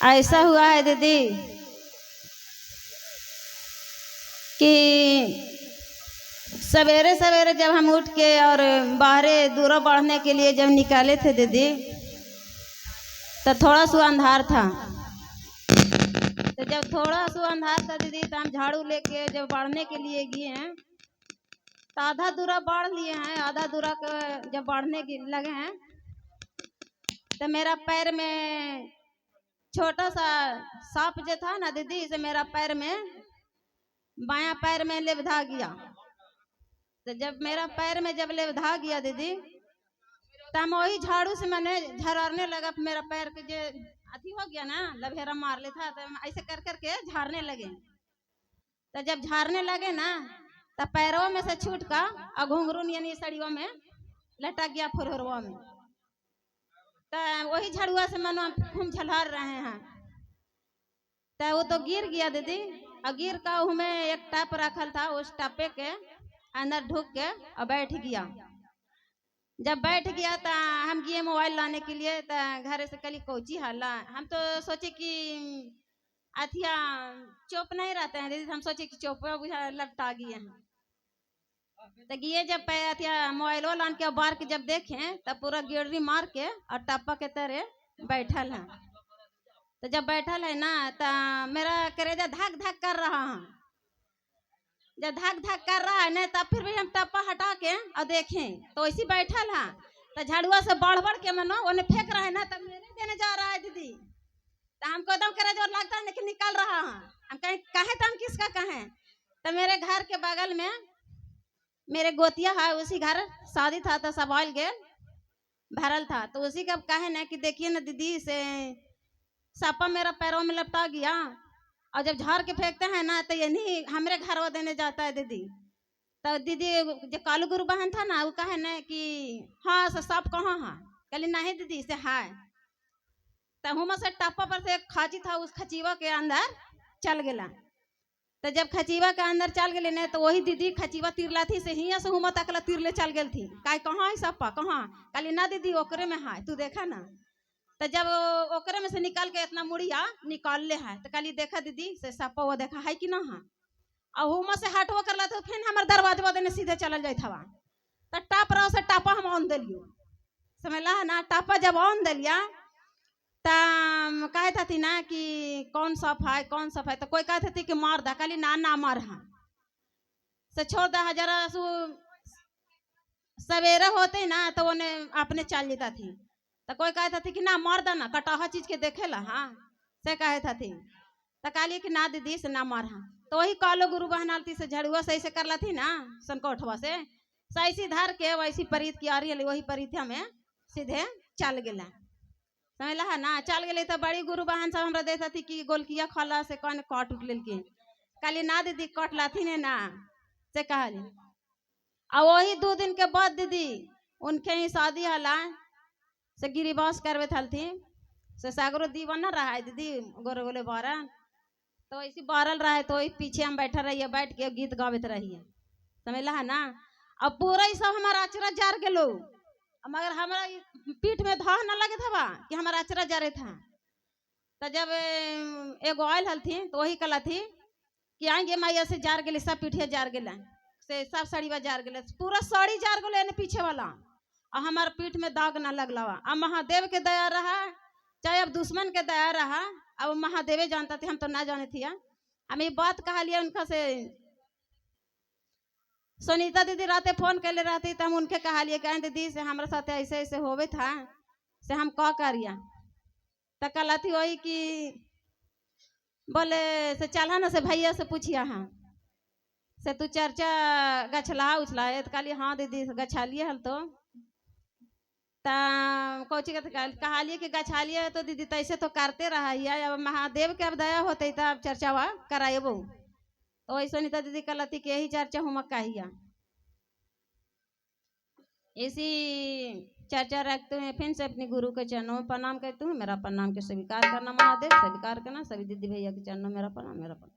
ऐसा हुआ है दीदी कि सवेरे सवेरे जब हम उठ के और बाहरे दूर बढ़ने के लिए जब निकाले थे दीदी, तो थोड़ा सा अंधार था। तो जब थोड़ा सा अंधार था दीदी, तो हम झाड़ू लेके जब बढ़ने के लिए गए हैं, तो आधा दूरा बढ़ लिए हैं। आधा दूरा के जब बढ़ने लगे हैं, तो मेरा पैर में छोटा सा सांप जो था ना दीदी, से मेरा पैर में बायां पैर में लेवधा गया। तो जब मेरा पैर में जब लेवधा गया दीदी, तो हम वही झाड़ू से मैंने झरारने लगा। मेरा पैर के जो अथी हो गया ना, लभेरा मार ले था, तो हम ऐसे कर करके झाड़ने लगे। तो जब झाड़ने लगे ना, तो पैरों में से छूट का और घुंघरून यानी सड़ियों में लटक गया फुरहुरवा में। तो वही झाड़ुआ से मनो हम झलहार रहे हैं, तो वो तो गिर गया दीदी। और गिर का उसमें एक टप रखल था, उस टपे के अंदर ढुक के और बैठ गया। जब बैठ गया तो हम गए मोबाइल लाने के लिए। तो घर से कली कोची हल्ला, हम तो सोचे कि अथिया चोप नहीं रहते हैं दीदी, हम सोचे कि चोप बुझा लपटा गए हैं। तो गए जब अथिया मोबाइलो लान के बार के जब देखें, तब पूरा गिररी मार के और टप्पा के तरह बैठल है। तो जब बैठल है ना, तो मेरा करेजा धक धक कर रहा है। जब धक धक कर रहा है ना, तब फिर भी हम टप्पा हटा के और देखें तो ऐसी बैठल है। तो झाड़ुआ से बढ़ बढ़ के मनो उन्हें फेंक रहा है ना, तब मेरे देने जा रहा है दीदी। तो हमको एकदम करेजा और लगता है लेकिन निकल रहा है। हम कहें कहे तो हम किसका कहें। तो मेरे घर के बगल में मेरे गोतिया है, उसी घर शादी था, तो सब ऑयल गेल भरल था। तो उसी का कहे ना कि देखिए ना दीदी, से सापा मेरा पैरों में लपटा गया, और जब झाड़ के फेंकते हैं ना, तो ये नहीं हमारे घर वो देने जाता है दीदी। तो दीदी जो कालू गुरु बहन था ना, वो कहे ना कि हाँ से सांप कहाँ है। कली नहीं दीदी से है। तो हम से टप्पा पर से एक खाची था, उस खचीवा के अंदर चल गया। तो जब खचीवा के अंदर चल गए ना, तो वही दीदी खचीवा तिरला थी से हिया से हुमा तकला तिरले चल गई थी। काहे कहाँ है सप्पा कहाँ। कली ना दीदी ओकरे में है, तू देखा ना। तो जब ओकरे में से निकाल के इतना मुड़िया निकाल ले है, तो कली देखा दीदी से सप्पा वो देखा है कि ना है। और हुमा से हटवा कर ला, तो फिर हमारे दरवाजा देने सीधे चल जाए था। तो टाप रहा से टापा हम ऑन दिलियो, समझला है ना। टापा जब ऑन दिलिया, कहे थी ना कि कौन सफाई कौन सफाई। तो कोई कहते थी कि मार दा, कली ना ना मार है से छोड़ दा। जरा सवेरे होते ना, तो उन्हें अपने चल जाता थी। तो कोई कहता थी कि ना मार दा ना, कटाहा चीज के देखे ला। हाँ से कहे थी। तो कहलिए कि ना दीदी से ना मार हाँ। तो वही कालो गुरु बहनालती से झड़ुआ से ऐसे कर ला थी ना, सनकोठवा से ऐसी धर के वैसी परीत की आ रही, वही परीतिया में सीधे चल गया, समझला है ना। चल गए तो बड़ी गुरु बहन सब हमरा देता थी कि गोलकिया खाला से कौन काट उठ लेकिन कहली ना दीदी कट लाथी ने ना से कहली। और वही 2 दिन के बाद दीदी उनके ही शादी हला से गिरिबास करवे थी से सागरो दीवाना रहा है दीदी गोरे गोले बारा। तो ऐसी बारल रहा है, तो वही पीछे हम बैठा रहिए, बैठ के गीत गावित रहिए, समझला है ना। अब पूरा ही सब हमारा अचरा जार गेलो, मगर हमारा पीठ में धाह न लगे था कि हमारा अचरा जरे था। तो जब एगो आयल हल थी, तो वही कला थी कि आएंगे मैया से जार गेले, सब पीठिया जार गेला से सब साड़ी जार गेले, पूरा साड़ी जार गेले पीछे वाला। और हमारे पीठ में दाग ना लगला। अब महादेव के दया रहा चाहे अब दुश्मन के दया रहा, अब महादेवे जानता थे, हम तो ना जाने थी। हम ये बात कहा लिया उनका से सुनीता दीदी राते फोन कर ले रहती, तो हम उनके कहा लिए कहें दीदी से हमारे साथ ऐसे ऐसे होवे था से हम कह करिया। तो कल थी वही कि बोले से चला ना से भैया से पूछिया हाँ से तू चर्चा गछला उछला है। तो कहली हाँ दीदी गछा लिए हल। तो कोची कहा लिए कि गछा लिए, तो दीदी तैसे तो करते रहा है, अब महादेव के अब दया होते तो अब चर्चा वह कराएबो। तो वही सुनीता दीदी कहती कि यही चर्चा हम कहिया, इसी चर्चा रखते हुए फिर से अपने गुरु के चरणों में प्रणाम करती हूँ। मेरा प्रणाम के स्वीकार करना, महादेव स्वीकार करना। सभी दीदी भैया के चरणों में मेरा प्रणाम, मेरा प्रणाम।